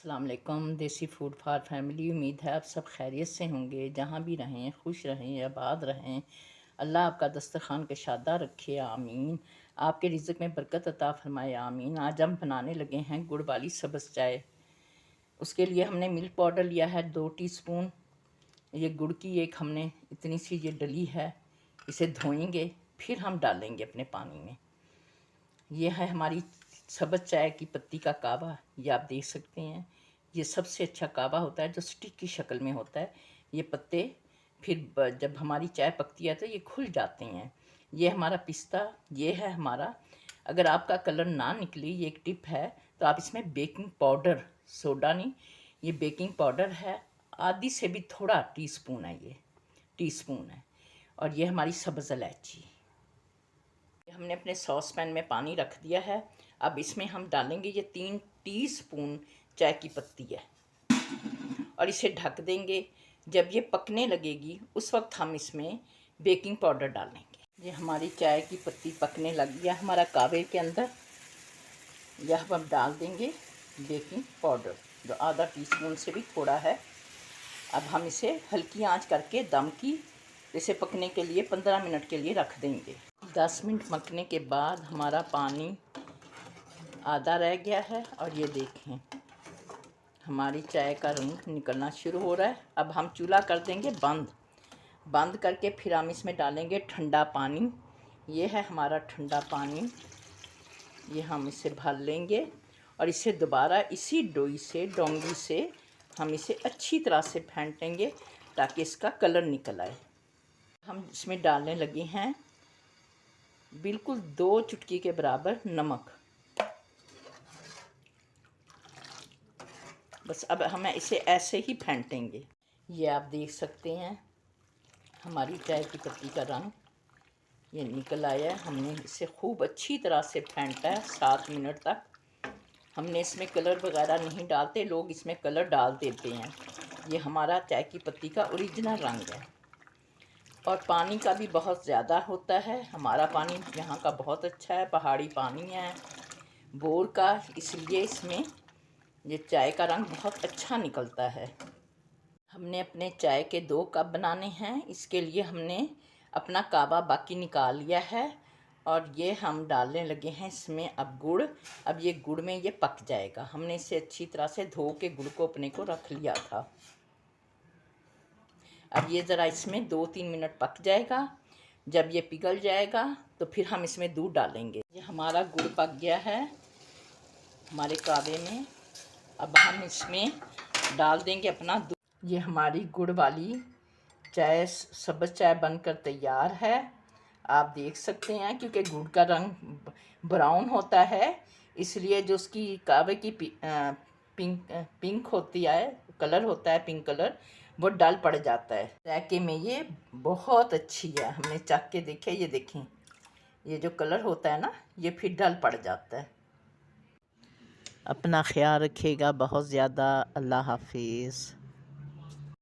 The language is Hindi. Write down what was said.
अस्सलाम वालेकुम। देसी फूड फॉर फैमिली। उम्मीद है आप सब खैरियत से होंगे, जहाँ भी रहें खुश रहें आबाद रहें। अल्लाह आपका दस्तरखान के शादा रखे, आमीन। आपके रिज़्क़ में बरकत अता फरमाए, आमीन। आज हम बनाने लगे हैं गुड़ वाली सब्ज़ चाय। उसके लिए हमने मिल्क पाउडर लिया है 2 टीस्पून। ये गुड़ की एक हमने इतनी सी ये डली है, इसे धोएंगे फिर हम डालेंगे अपने पानी में। ये है हमारी सब्ज़ चाय की पत्ती का कावा। ये आप देख सकते हैं, ये सबसे अच्छा कावा होता है जो स्टिक की शक्ल में होता है। ये पत्ते फिर जब हमारी चाय पकती है तो ये खुल जाते हैं। ये हमारा पिस्ता, ये है हमारा। अगर आपका कलर ना निकले, ये एक टिप है, तो आप इसमें बेकिंग पाउडर, सोडा नहीं, ये बेकिंग पाउडर है, आधी से भी थोड़ा टीस्पून है, ये टीस्पून है। और ये हमारी सब्ज़ इलायची। हमने अपने सॉस पैन में पानी रख दिया है। अब इसमें हम डालेंगे, ये 3 टीस्पून चाय की पत्ती है, और इसे ढक देंगे। जब ये पकने लगेगी उस वक्त हम इसमें बेकिंग पाउडर डालेंगे। ये हमारी चाय की पत्ती पकने लग गया हमारा कावे के अंदर। यह हम डाल देंगे बेकिंग पाउडर, जो आधा टीस्पून से भी थोड़ा है। अब हम इसे हल्की आंच करके दम की इसे पकने के लिए 15 मिनट के लिए रख देंगे। 10 मिनट पकने के बाद हमारा पानी आधा रह गया है, और ये देखें हमारी चाय का रंग निकलना शुरू हो रहा है। अब हम चूल्हा कर देंगे बंद करके फिर हम इसमें डालेंगे ठंडा पानी। ये है हमारा ठंडा पानी, ये हम इसे भर लेंगे और इसे दोबारा इसी डोंगी से हम इसे अच्छी तरह से फेंटेंगे ताकि इसका कलर निकल आए। हम इसमें डालने लगे हैं बिल्कुल 2 चुटकी के बराबर नमक। बस अब हम इसे ऐसे ही फेंटेंगे। ये आप देख सकते हैं हमारी चाय की पत्ती का रंग ये निकल आया है। हमने इसे खूब अच्छी तरह से फेंटा है 7 मिनट तक। हमने इसमें कलर वगैरह नहीं डालते, लोग इसमें कलर डाल देते हैं। ये हमारा चाय की पत्ती का ओरिजिनल रंग है। और पानी का भी बहुत ज़्यादा होता है। हमारा पानी यहाँ का बहुत अच्छा है, पहाड़ी पानी है बोर का, इसलिए इसमें ये चाय का रंग बहुत अच्छा निकलता है। हमने अपने चाय के 2 कप बनाने हैं। इसके लिए हमने अपना कावा बाकी निकाल लिया है, और ये हम डालने लगे हैं इसमें अब गुड़। अब ये गुड़ में ये पक जाएगा। हमने इसे अच्छी तरह से धो के गुड़ को अपने को रख लिया था। अब ये ज़रा इसमें 2-3 मिनट पक जाएगा। जब ये पिघल जाएगा तो फिर हम इसमें दूध डालेंगे। ये हमारा गुड़ पक गया है हमारे कावे में। अब हम इसमें डाल देंगे अपना दूध। ये हमारी गुड़ वाली चाय, सब्ज़ चाय बनकर तैयार है। आप देख सकते हैं क्योंकि गुड़ का रंग ब्राउन होता है, इसलिए जो उसकी कावे की पिंक होती है, कलर होता है पिंक कलर, वो डल पड़ जाता है। जायके में ये बहुत अच्छी है। हमने चख के देखे, ये देखें ये जो कलर होता है ना, ये फिर डल पड़ जाता है। अपना ख्याल रखिएगा बहुत ज़्यादा। अल्लाह हाफिज़।